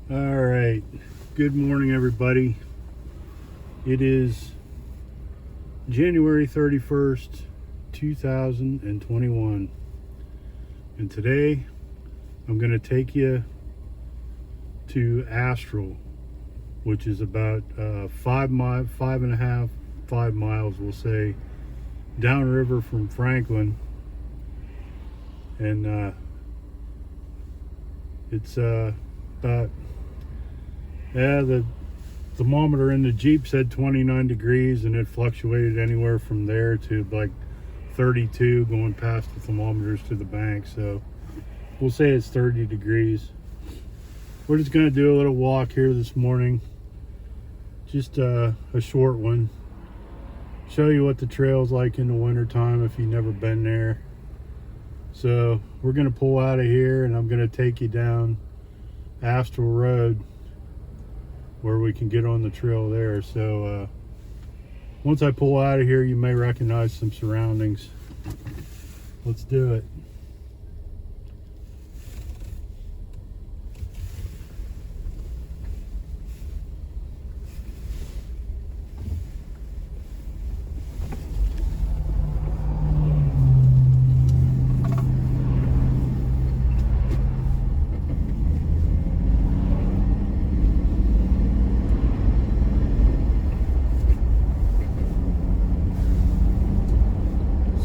All right. Good morning, everybody. It is January 31st, 2021. And today I'm going to take you to Astral, which is about 5 miles, we'll say, downriver from Franklin. And it's about the thermometer in the Jeep said 29 degrees, and it fluctuated anywhere from there to like 32 going past the thermometers to the bank. So we'll say it's 30 degrees. We're just going to do a little walk here this morning, just a short one. Show you what the trail's like in the wintertime if you've never been there. So we're going to pull out of here, and I'm going to take you down Astral Road where we can get on the trail there. So once I pull out of here, you may recognize some surroundings. Let's do it.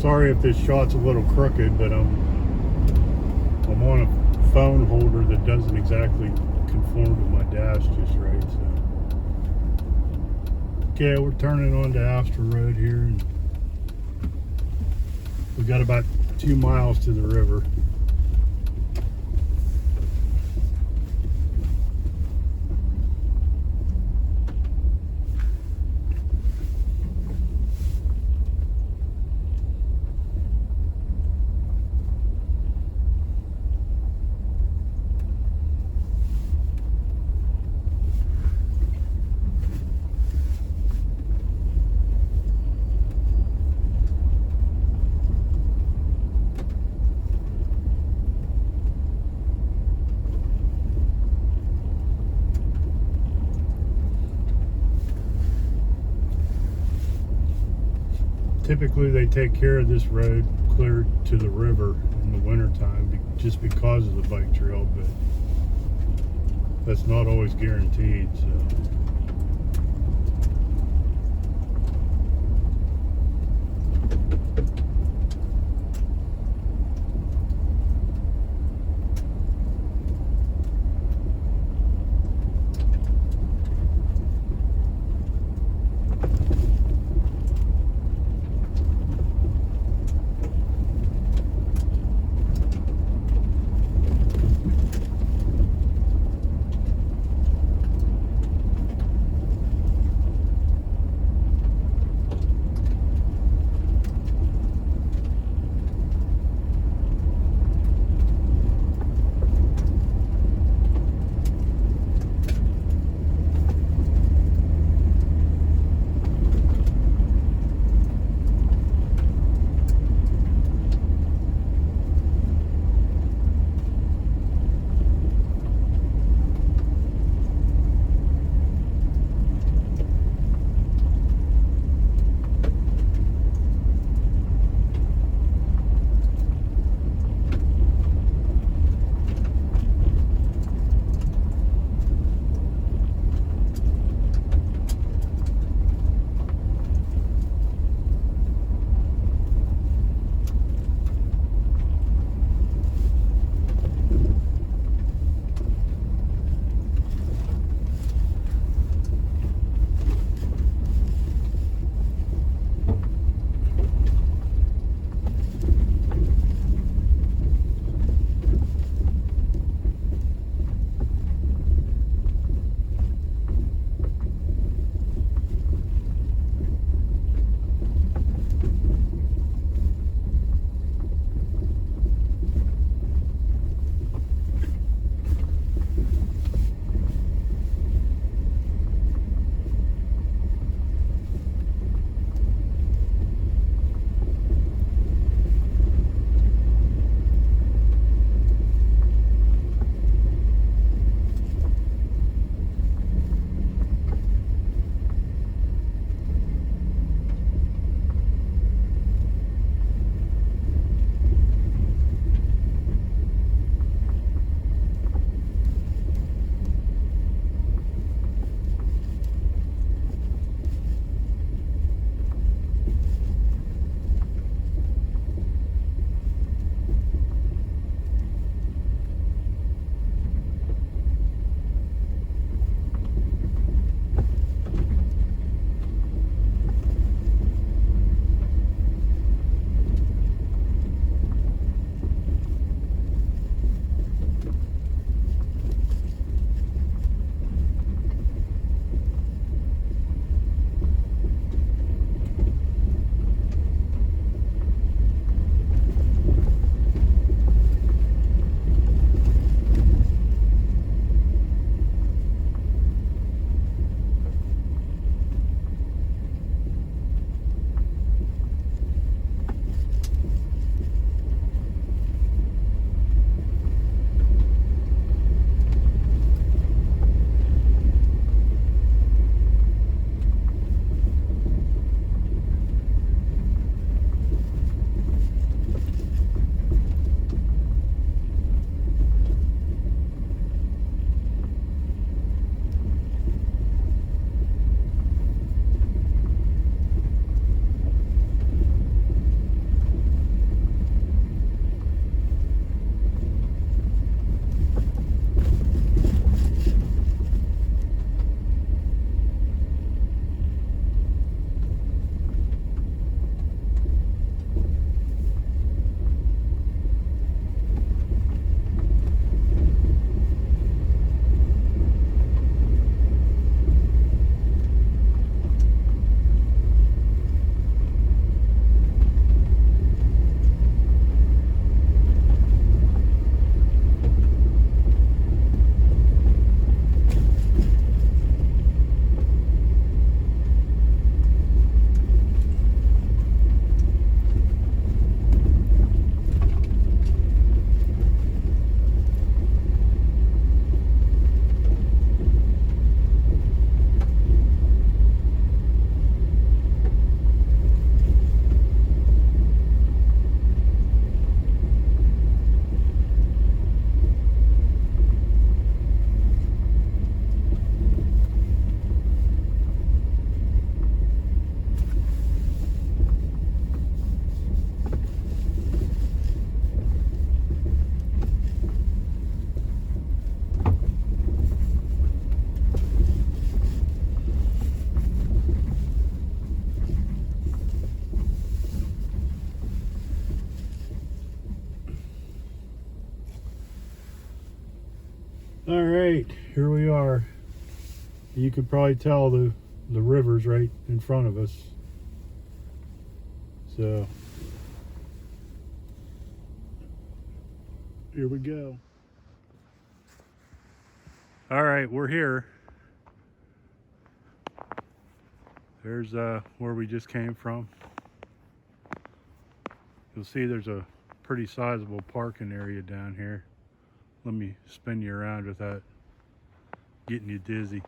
Sorry if this shot's a little crooked, but I'm on a phone holder that doesn't exactly conform to my dash just right. So, okay, we're turning onto Astral Road here, and we got about 2 miles to the river. Typically they take care of this road clear to the river in the wintertime just because of the bike trail, but that's not always guaranteed. So All right, here we are. You could probably tell the river's right in front of us. So here we go. All right, we're here. There's where we just came from. You'll see there's a pretty sizable parking area down here. Let me spin you around without getting you dizzy.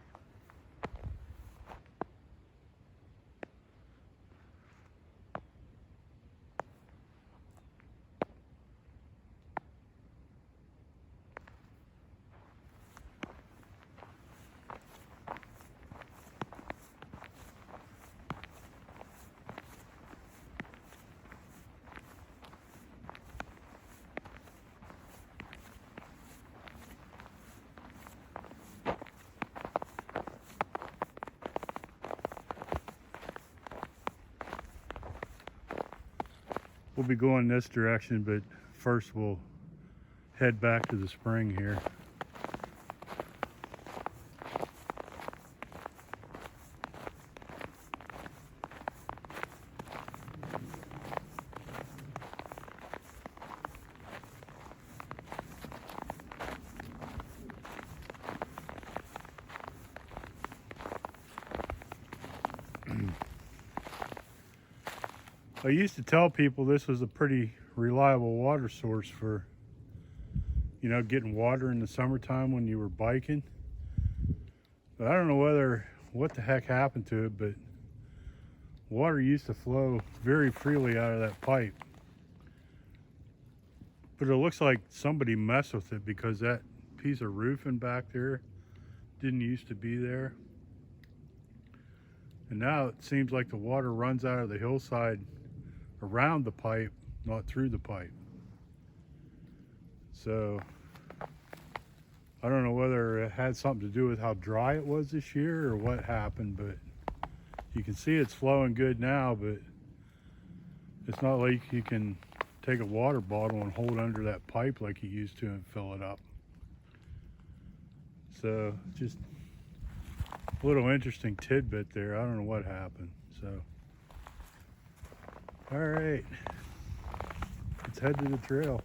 We'll be going this direction, but first we'll head back to the spring here. I used to tell people this was a pretty reliable water source for, you know, getting water in the summertime when you were biking. But I don't know what the heck happened to it, but water used to flow very freely out of that pipe. But it looks like somebody messed with it because that piece of roofing back there didn't used to be there. And now it seems like the water runs out of the hillside around the pipe, not through the pipe. So I don't know whether it had something to do with how dry it was this year or what happened, but you can see it's flowing good now, but it's not like you can take a water bottle and hold under that pipe like you used to and fill it up. So just a little interesting tidbit there. I don't know what happened. So all right, let's head to the trail.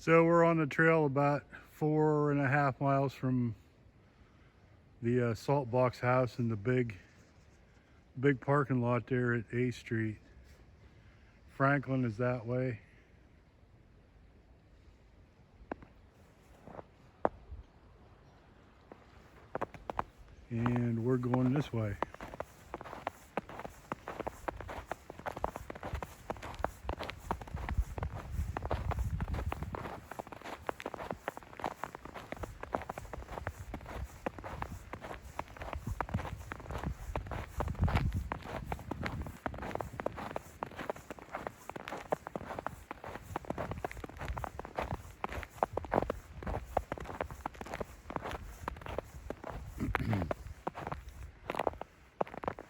So we're on the trail about 4.5 miles from the salt box house and the big parking lot there at A Street. Franklin is that way. And we're going this way.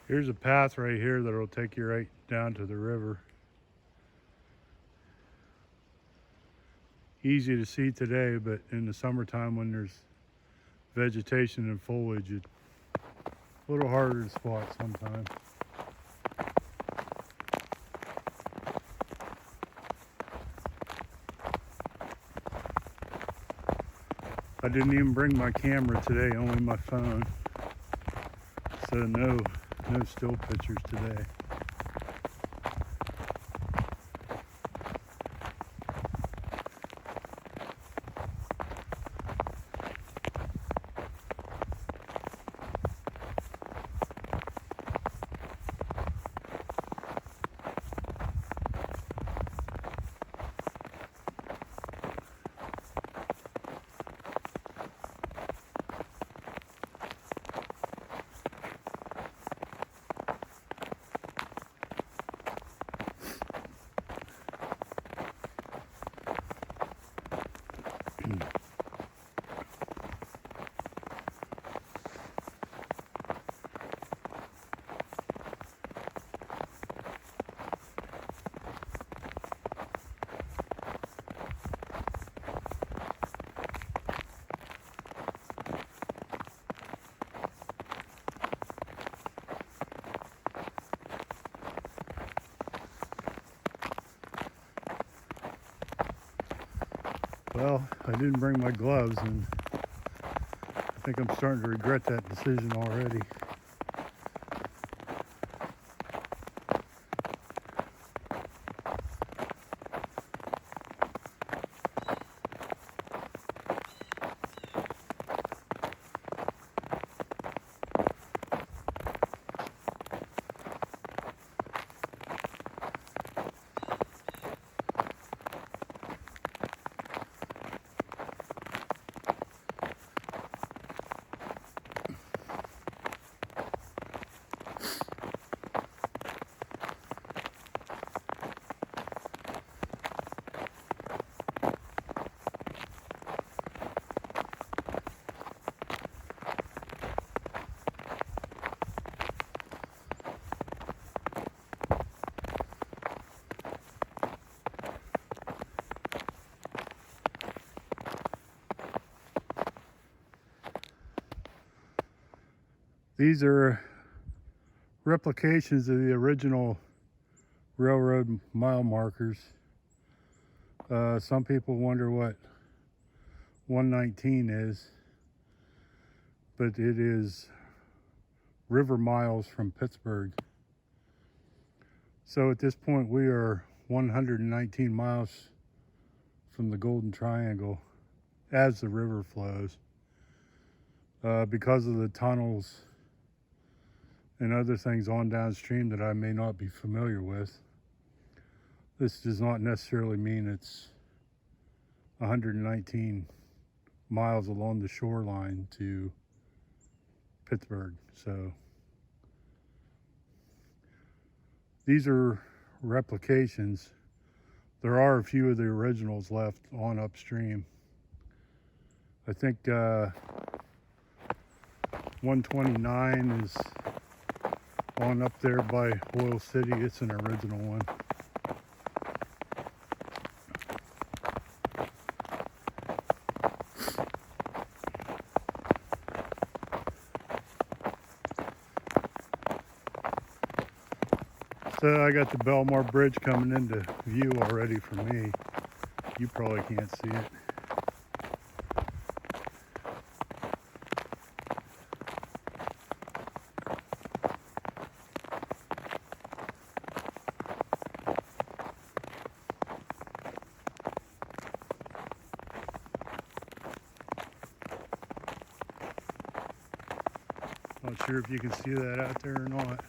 Here's a path right here that'll take you right down to the river. Easy to see today, but in the summertime when there's vegetation and foliage, it's a little harder to spot sometimes. I didn't even bring my camera today, only my phone. So no still pictures today. Well, I didn't bring my gloves, and I think I'm starting to regret that decision already. These are replications of the original railroad mile markers. Some people wonder what 119 is, but it is river miles from Pittsburgh. So at this point we are 119 miles from the Golden Triangle as the river flows. Because of the tunnels and other things on downstream that I may not be familiar with, this does not necessarily mean it's 119 miles along the shoreline to Pittsburgh. So these are replications. There are a few of the originals left on upstream. I think 129 is on up there by Oil City. It's an original one. So I got the Belmar Bridge coming into view already for me. You probably can't see it. Not sure if you can see that out there or not.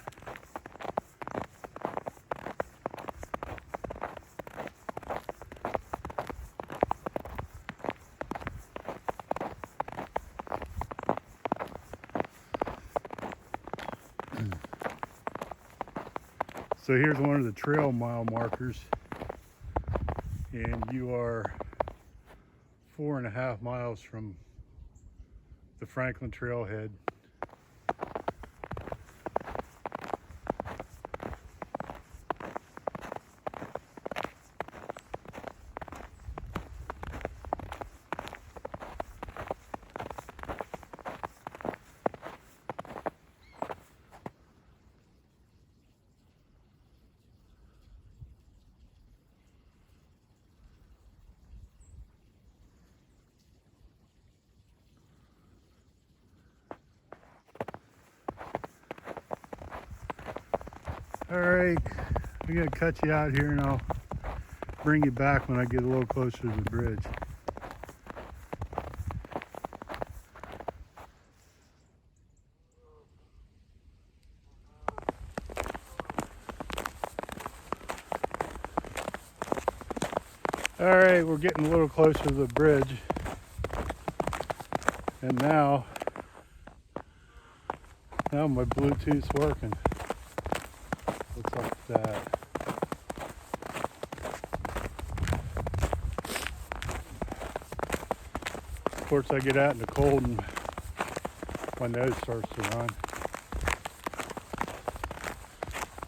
So here's one of the trail mile markers, and you are 4.5 miles from the Franklin Trailhead. Alright, I'm gonna cut you out here and I'll bring you back when I get a little closer to the bridge. Alright, we're getting a little closer to the bridge. And now my Bluetooth's working. What's up with that? Of course, I get out in the cold and my nose starts to run.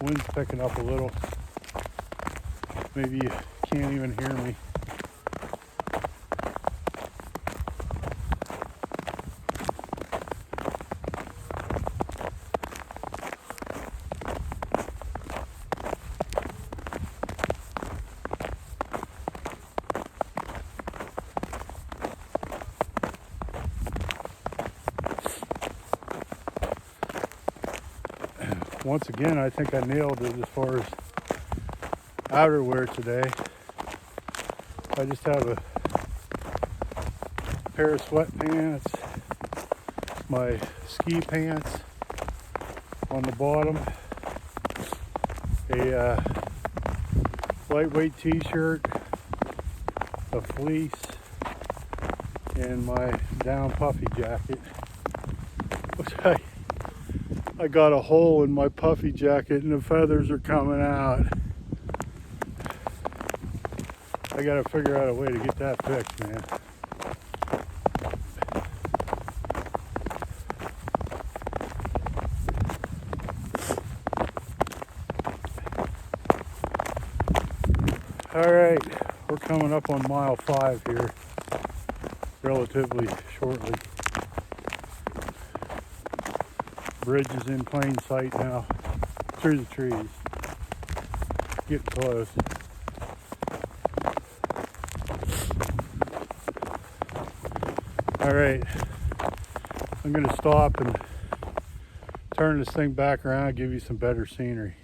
Wind's picking up a little. Maybe you can't even hear me. Once again, I think I nailed it as far as outerwear today. I just have a pair of sweatpants, my ski pants on the bottom, a lightweight t-shirt, a fleece, and my down puffy jacket, which I got a hole in my puffy jacket and the feathers are coming out. I gotta figure out a way to get that fixed, man. All right, we're coming up on mile 5 here, relatively shortly. Bridge is in plain sight now, through the trees. Getting close. All right, I'm gonna stop and turn this thing back around and give you some better scenery.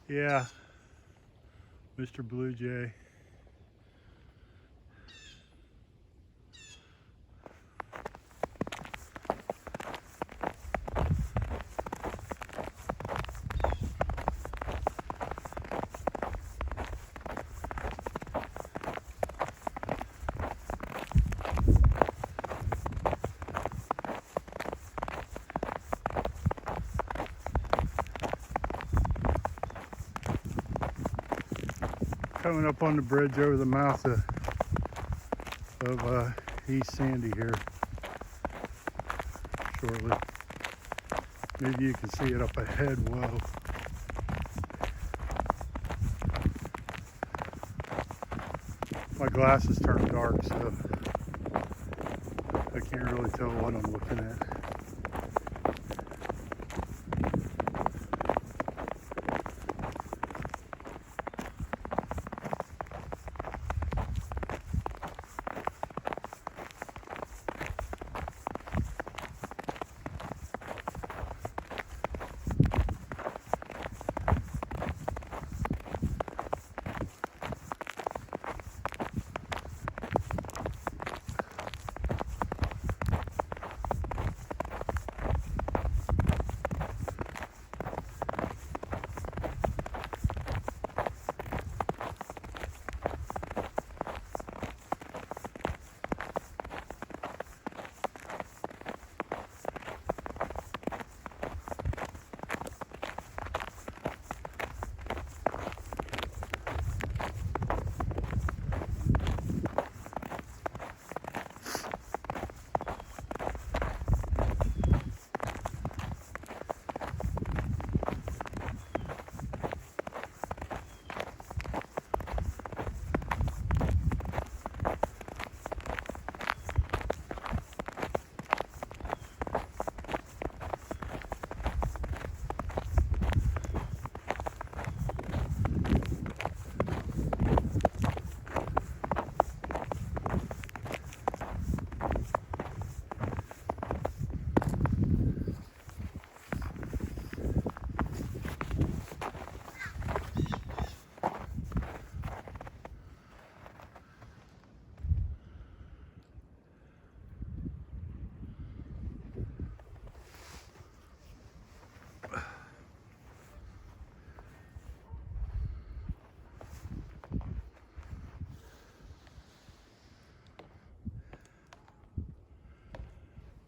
Yeah, Mr. Blue Jay. Coming up on the bridge over the mouth of East Sandy here shortly. Maybe you can see it up ahead. Whoa. My glasses turn dark, so I can't really tell what I'm looking at.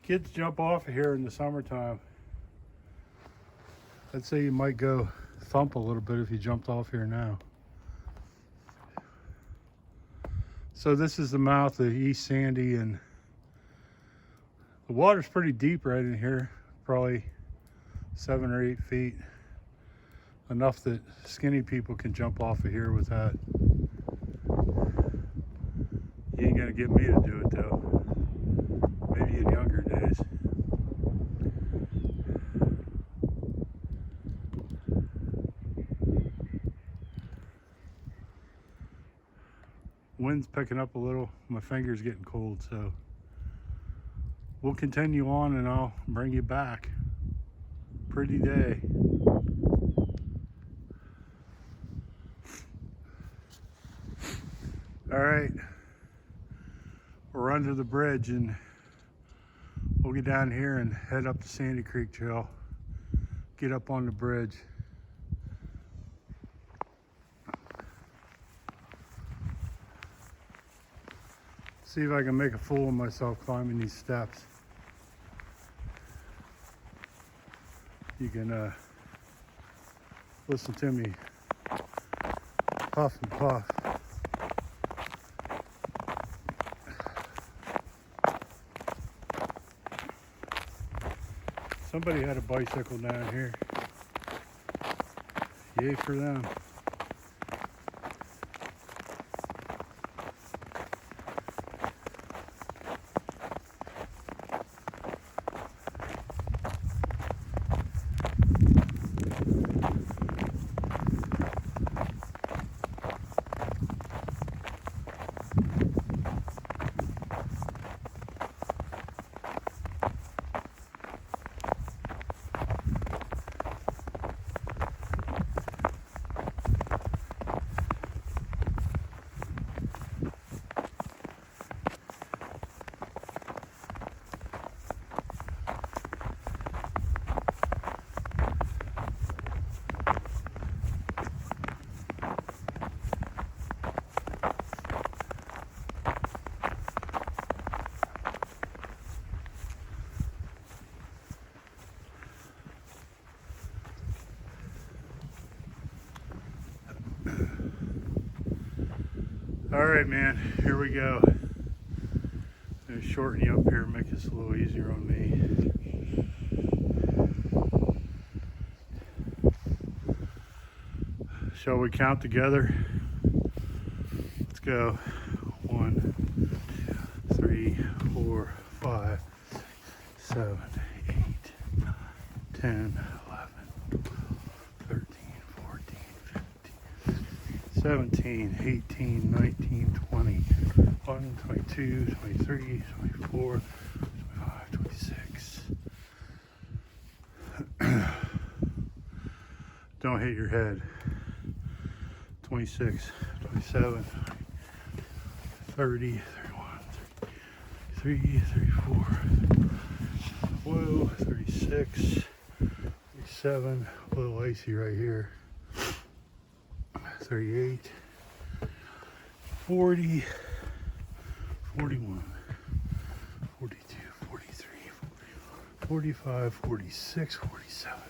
Kids jump off of here in the summertime. I'd say you might go thump a little bit if you jumped off here now. So this is the mouth of East Sandy, and the water's pretty deep right in here, probably 7 or 8 feet. Enough that skinny people can jump off of here with that. You ain't gonna get me to do it though. Maybe in younger days. Wind's picking up a little. My finger's getting cold, so we'll continue on and I'll bring you back. Pretty day. All right, we're under the bridge and we'll get down here and head up the Sandy Creek Trail, get up on the bridge. See if I can make a fool of myself climbing these steps. You can listen to me puff and puff. Somebody had a bicycle down here. Yay for them. All right, man, here we go. I'm gonna shorten you up here and make this a little easier on me. Shall we count together? Let's go. 1, 2, 3, 4, 5, 7, 8, 9, 10, 11, 13, 14, 15, 17, 18, 19, 20, 21, 22, 23, 24, 25, 26. Don't hit your head. 26, 27, 30, 31, 33, 34, whoa, 36, 37, a little icy right here, 38, 40, 41, 42, 43, 45, 46, 47,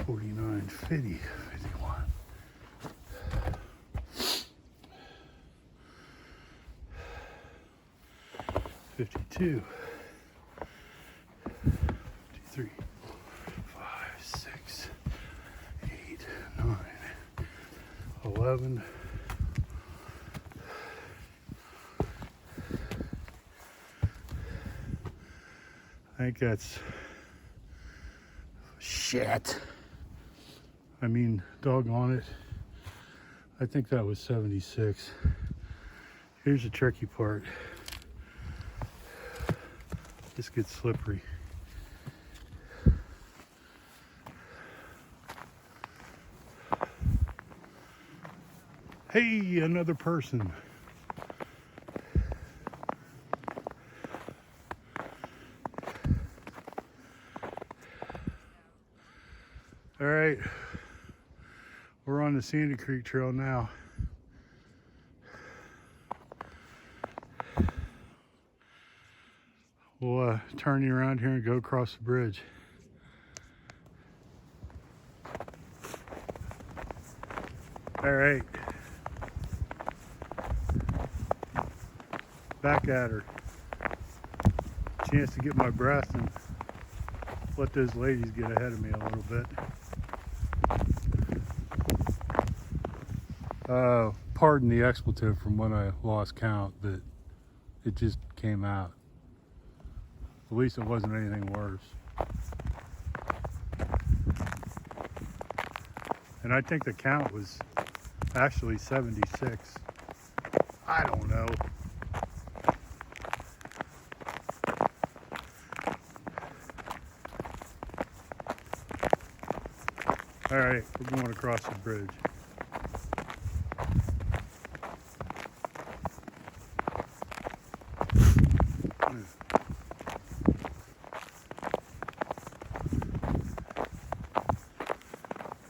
49, 50, 51. 52, 53, 5, 6, 8, 9, 11, I think that's shit. I mean, doggone it. I think that was 76. Here's the tricky part. This gets slippery. Hey, another person. All right, we're on the Sandy Creek Trail now. we'll turn you around here and go across the bridge. All right, back at her. Chance to get my breath and let those ladies get ahead of me a little bit. Pardon the expletive from when I lost count, but it just came out. At least it wasn't anything worse. And I think the count was actually 76. I don't know. All right, we're going across the bridge.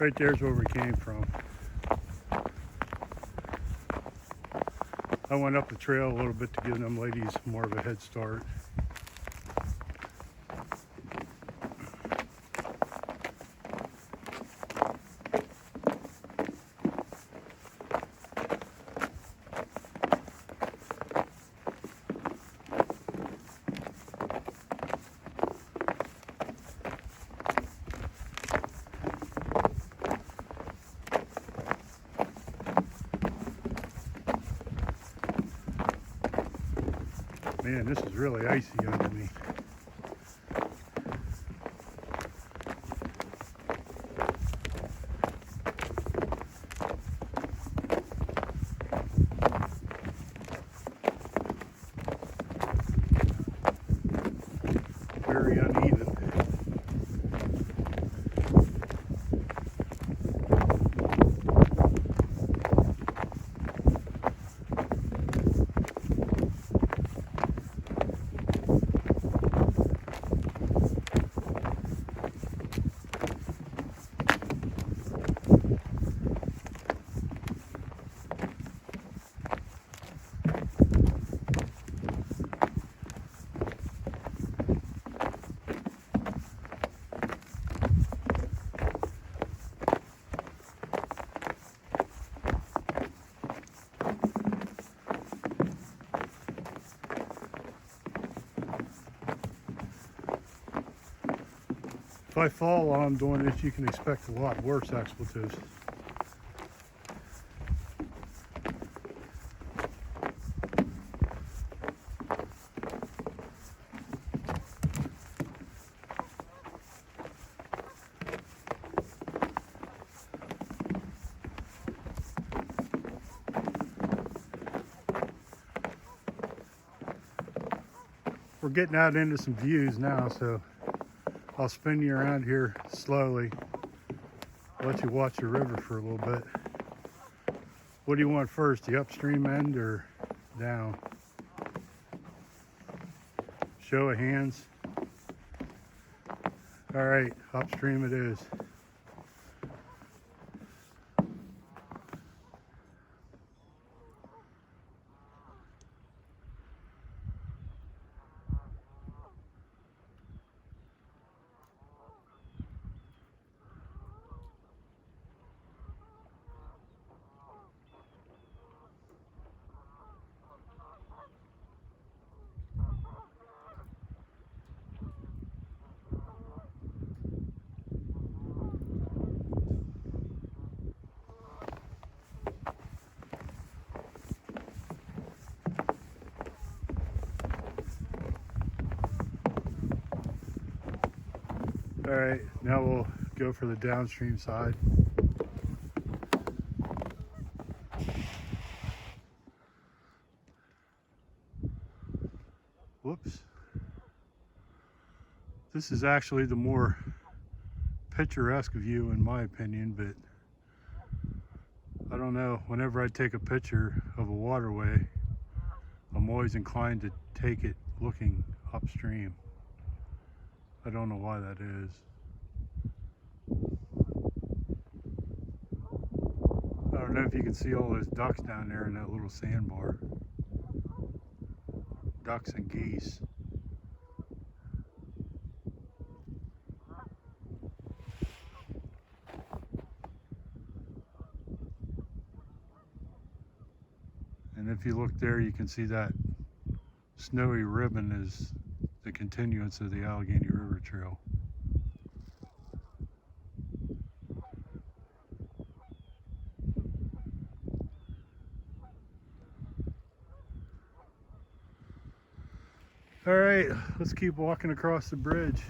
Right there's where we came from. I went up the trail a little bit to give them ladies more of a head start. Man, this is really icy under me. Very uneven. If I fall while I'm doing this, you can expect a lot worse expletives. We're getting out into some views now, so I'll spin you around here slowly. Let you watch the river for a little bit. What do you want first, the upstream end or down? Show of hands. All right, upstream it is. All right, now we'll go for the downstream side. Whoops. This is actually the more picturesque view in my opinion, but I don't know, whenever I take a picture of a waterway, I'm always inclined to take it looking upstream. I don't know why that is. I don't know if you can see all those ducks down there in that little sandbar. Ducks and geese. if you look there, you can see that snowy ribbon is the continuance of the Allegheny River Trail. All right, let's keep walking across the bridge.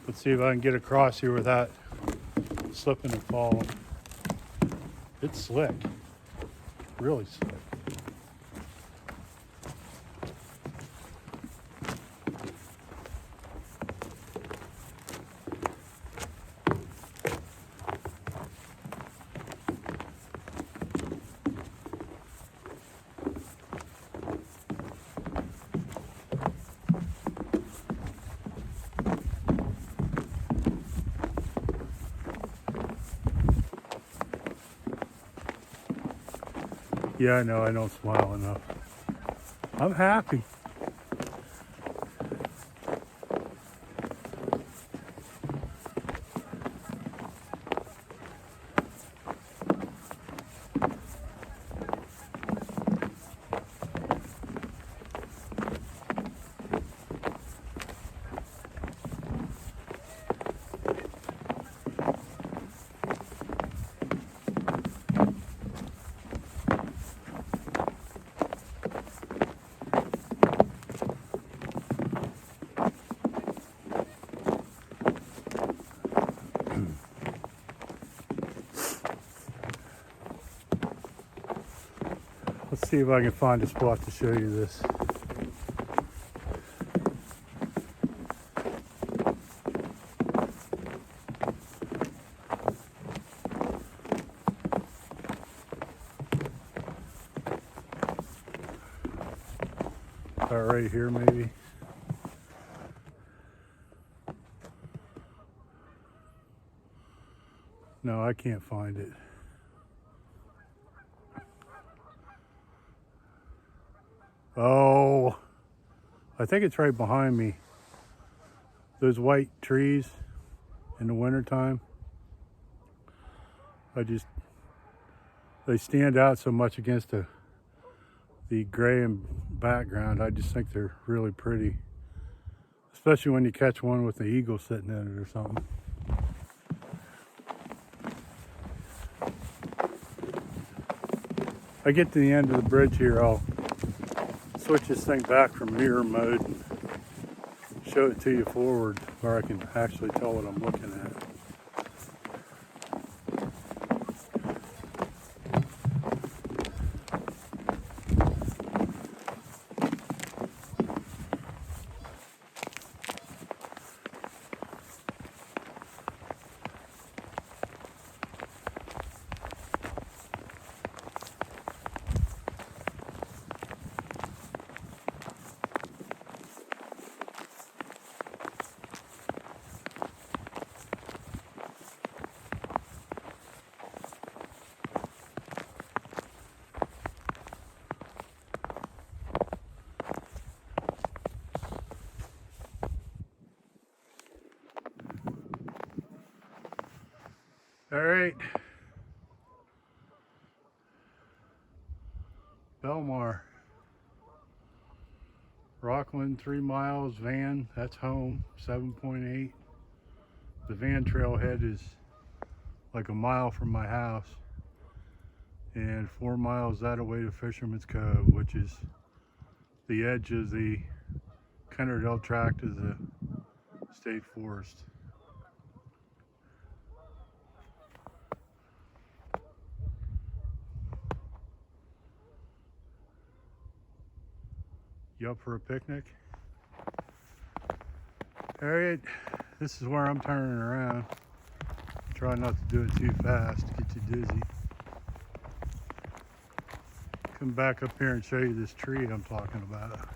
Let's see if I can get across here without slipping and falling. It's slick, really slick. Yeah, I know I don't smile enough. I'm happy. Let's see if I can find a spot to show you this. Right here maybe. No, I can't find it. Oh, I think it's right behind me. Those white trees in the wintertime. They stand out so much against the gray and background. I just think they're really pretty. Especially when you catch one with the eagle sitting in it or something. I get to the end of the bridge here, I'll switch this thing back from mirror mode and show it to you forward where I can actually tell what I'm looking at. All right, Belmar, Rockland, 3 miles, van, that's home, 7.8. The van trailhead is like a mile from my house, and 4 miles that away to Fisherman's Cove, which is the edge of the Kennerdale tract of the state forest. You up for a picnic? All right, this is where I'm turning around. Try not to do it too fast, get you dizzy. Come back up here and show you this tree I'm talking about.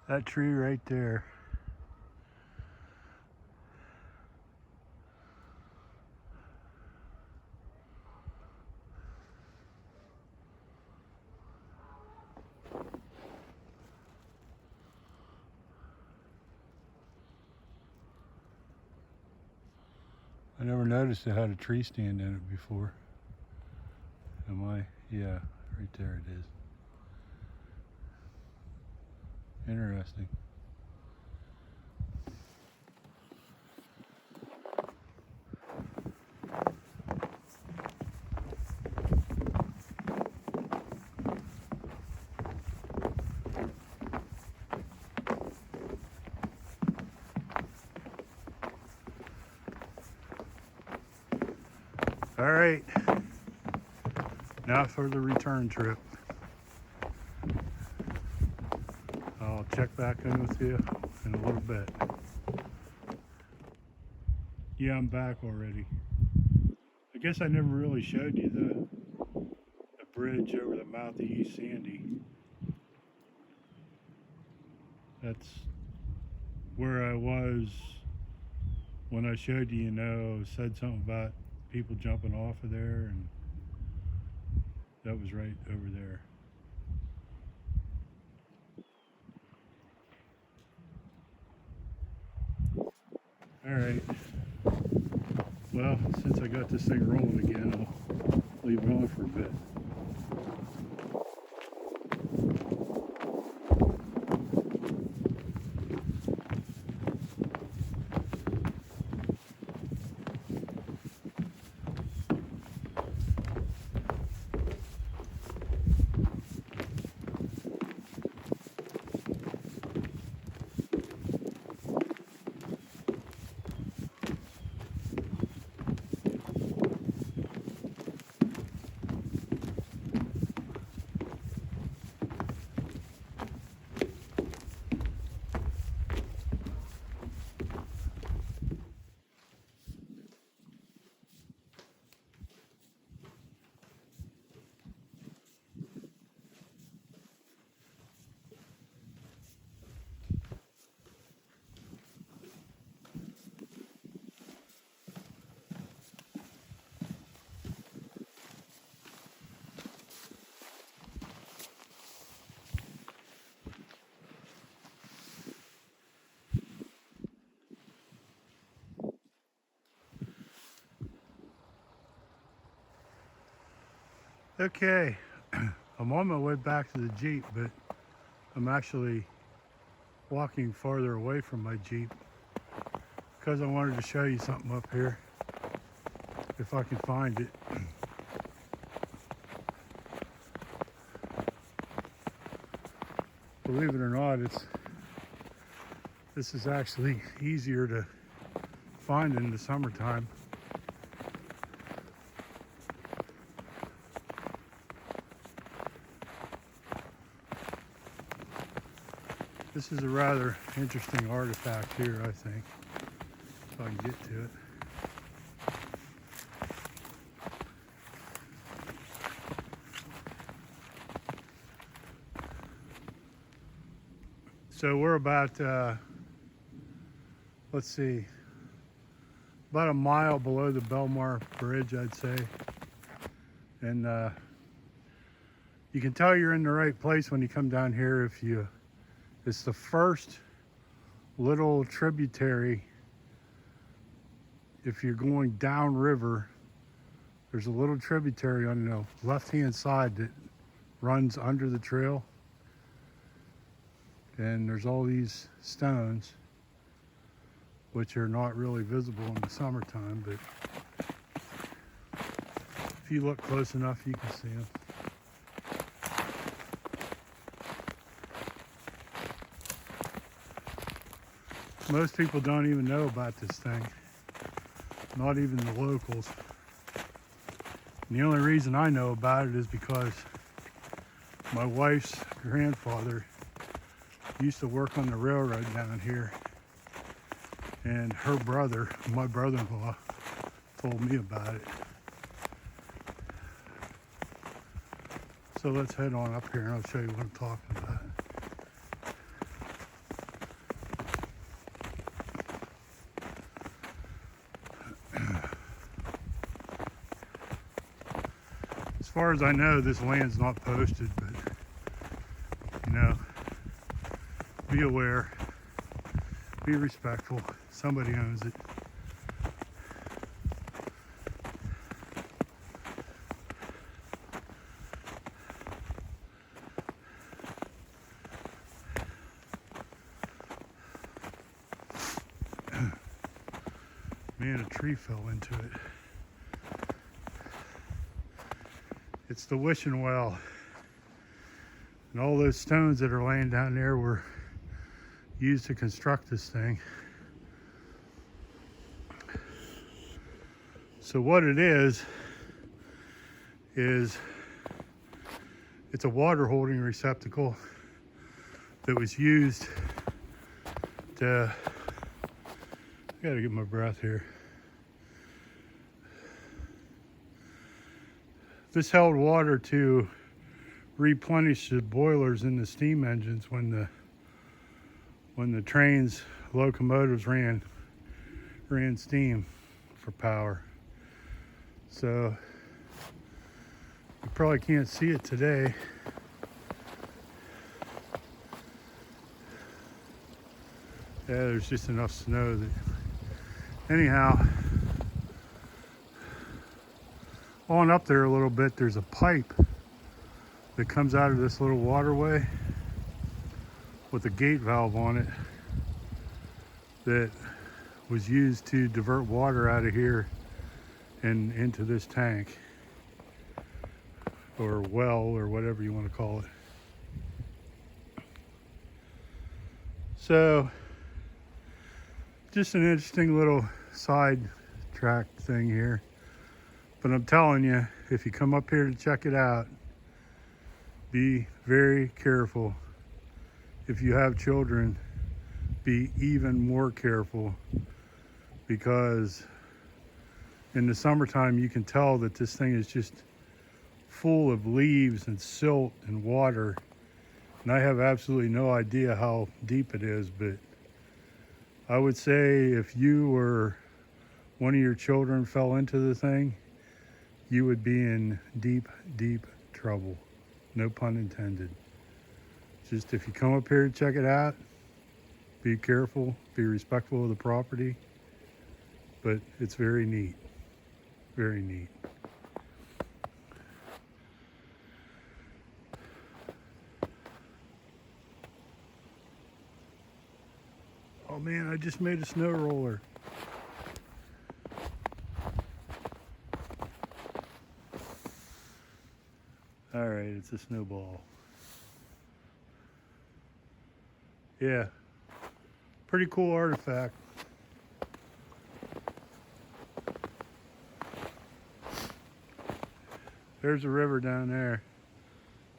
That tree right there. I never noticed it had a tree stand in it before. Yeah, right there it is. Interesting. All right, now for the return trip. I'll check back in with you in a little bit. Yeah, I'm back already. I guess I never really showed you the bridge over the mouth of East Sandy. That's where I was when I showed you, said something about people jumping off of there, and that was right over there. All right. Well, since I got this thing rolling again, I'll leave it on for a bit. Okay, I'm on my way back to the Jeep, but I'm actually walking farther away from my Jeep because I wanted to show you something up here, if I can find it. Believe it or not, this is actually easier to find in the summertime. This is a rather interesting artifact here, I think, if I can get to it. So we're about, let's see, about a mile below the Belmar Bridge, I'd say. And you can tell you're in the right place when you come down here it's the first little tributary. If you're going downriver, there's a little tributary on the left-hand side that runs under the trail. And there's all these stones, which are not really visible in the summertime, but if you look close enough, you can see them. Most people don't even know about this thing, not even the locals. And the only reason I know about it is because my wife's grandfather used to work on the railroad down here, and her brother, my brother-in-law, told me about it. So let's head on up here and I'll show you what I'm talking about. As far as I know, this land's not posted, but be aware, be respectful. Somebody owns it. Man, a tree fell into it. It's the wishing well. And all those stones that are laying down there were used to construct this thing. So what it is it's a water holding receptacle that was used to, I gotta get my breath here. This held water to replenish the boilers in the steam engines when the trains, locomotives ran steam for power. So you probably can't see it today. Yeah, there's just enough snow that, anyhow, on up there a little bit, there's a pipe that comes out of this little waterway with a gate valve on it that was used to divert water out of here and into this tank, or well, or whatever you want to call it. So just an interesting little side track thing here. But I'm telling you, if you come up here to check it out, be very careful. If you have children, be even more careful, because in the summertime you can tell that this thing is just full of leaves and silt and water. And I have absolutely no idea how deep it is, but I would say if you or one of your children fell into the thing, you would be in deep, deep trouble. No pun intended. Just if you come up here to check it out, be careful, be respectful of the property, but it's very neat, very neat. I just made a snow roller. All right, it's a snowball. Yeah, pretty cool artifact. There's a river down there.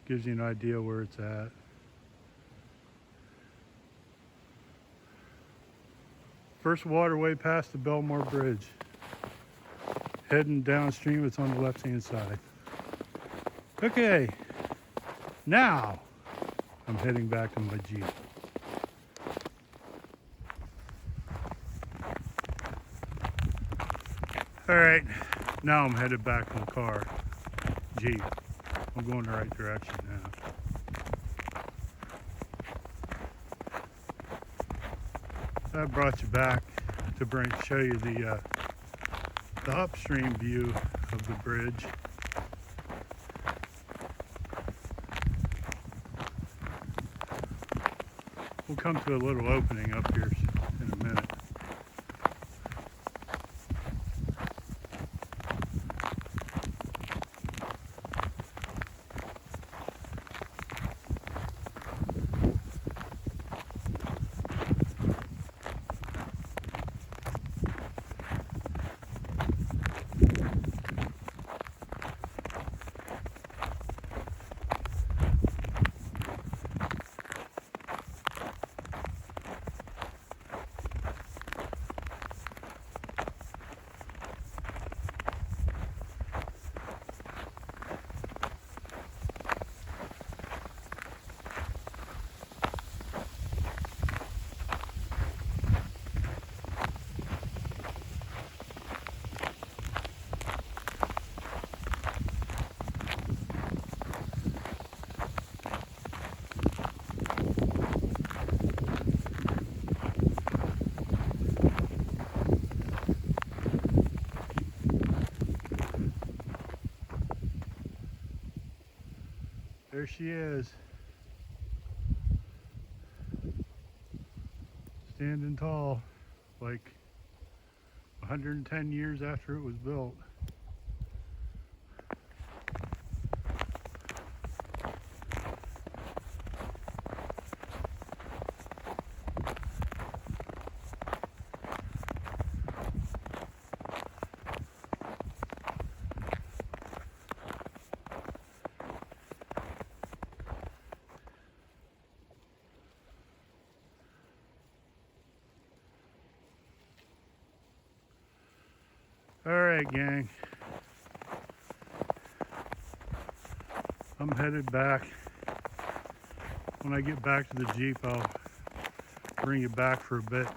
Gives you an idea where it's at. First waterway past the Belmar Bridge. Heading downstream, it's on the left-hand side. Okay, now I'm heading back to my Jeep. All right, now I'm headed back to the car, Jeep. I'm going the right direction now. So I brought you back to show you the upstream view of the bridge. We'll come to a little opening up here in a minute. There she is, standing tall, like 110 years after it was built. All right, gang. I'm headed back. When I get back to the Jeep, I'll bring you back for a bit.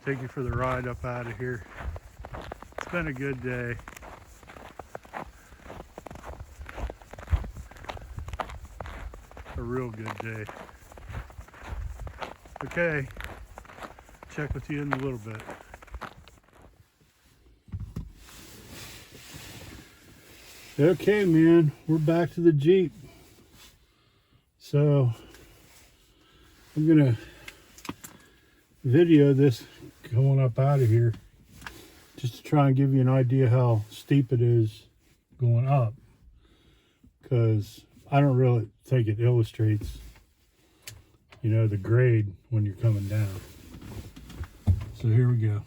Take you for the ride up out of here. It's been a good day. A real good day. Okay. Check with you in a little bit. Okay, man, we're back to the Jeep. So I'm gonna video this going up out of here just to try and give you an idea how steep it is going up, because I don't really think it illustrates, you know, the grade when you're coming down. So here we go.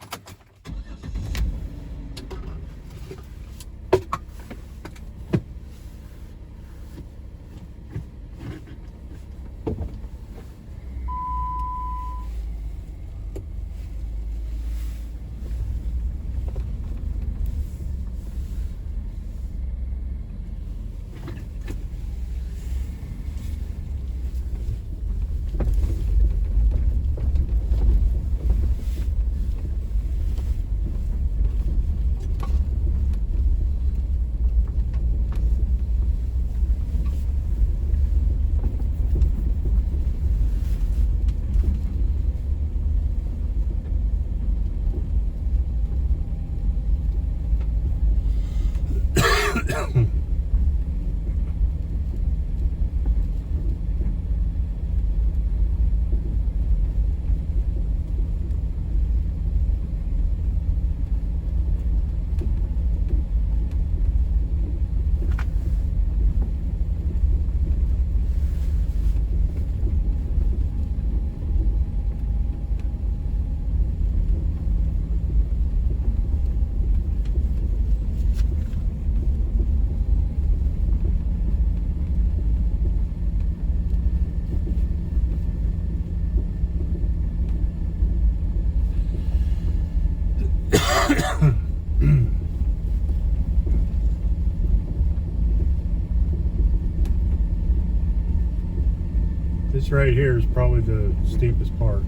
This right here is probably the steepest part.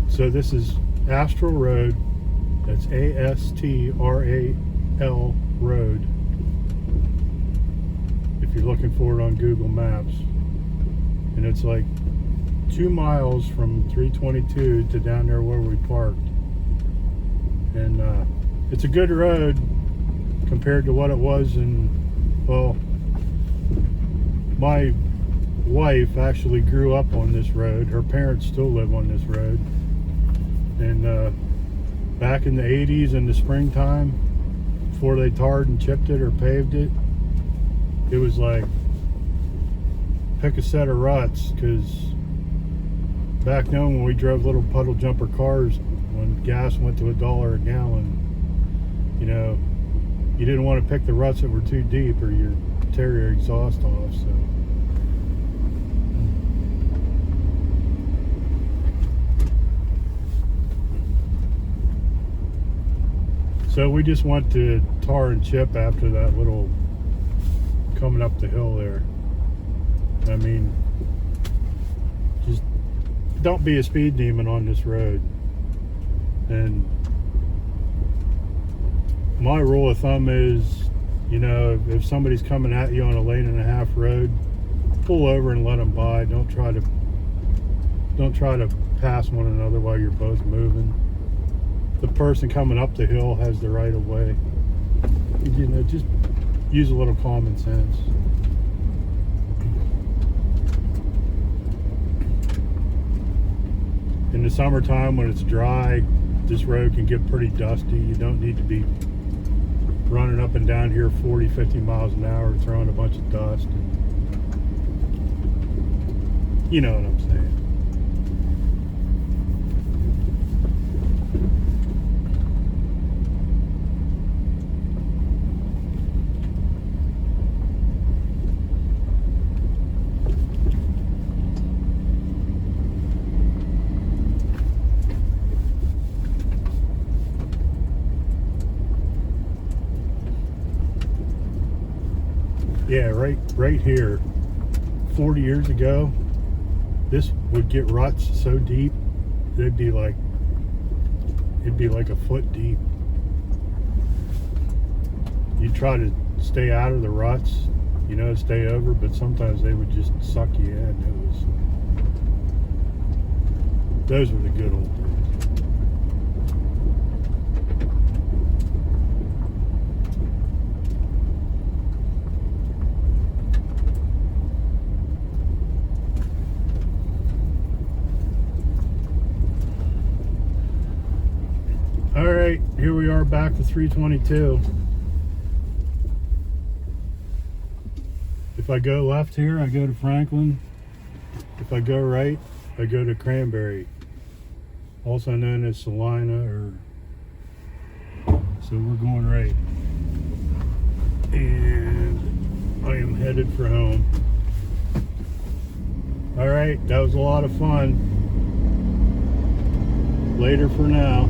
So this is Astral Road. That's A-S-T-R-A-L Road. If you're looking for it on Google Maps. And it's like 2 miles from 322 to down there where we parked. And it's a good road compared to what it was in, well, my wife actually grew up on this road. Her parents still live on this road. And back in the 80s in the springtime, before they tarred and chipped it or paved it, it was like pick a set of ruts, because back then when we drove little puddle jumper cars, when gas went to $1 a gallon, you know, you didn't want to pick the ruts that were too deep or you'd tear your exhaust off. So we just went to tar and chip after that little coming up the hill there. I mean, just don't be a speed demon on this road. And my rule of thumb is, you know, if somebody's coming at you on a 1.5-lane road, pull over and let them by. Don't try to pass one another while you're both moving. The person coming up the hill has the right of way. You know, just use a little common sense. In the summertime when it's dry, this road can get pretty dusty. You don't need to be running up and down here 40, 50 miles an hour throwing a bunch of dust. You know what I'm saying. Yeah, right here, 40 years ago, this would get ruts so deep, it'd be like a foot deep. you try to stay out of the ruts, you know, stay over, but sometimes they would just suck you in. Those were the good old days. All right, here we are back to 322. If I go left here, I go to Franklin. If I go right, I go to Cranberry, also known as Salina, so we're going right. And I am headed for home. All right, that was a lot of fun. Later for now.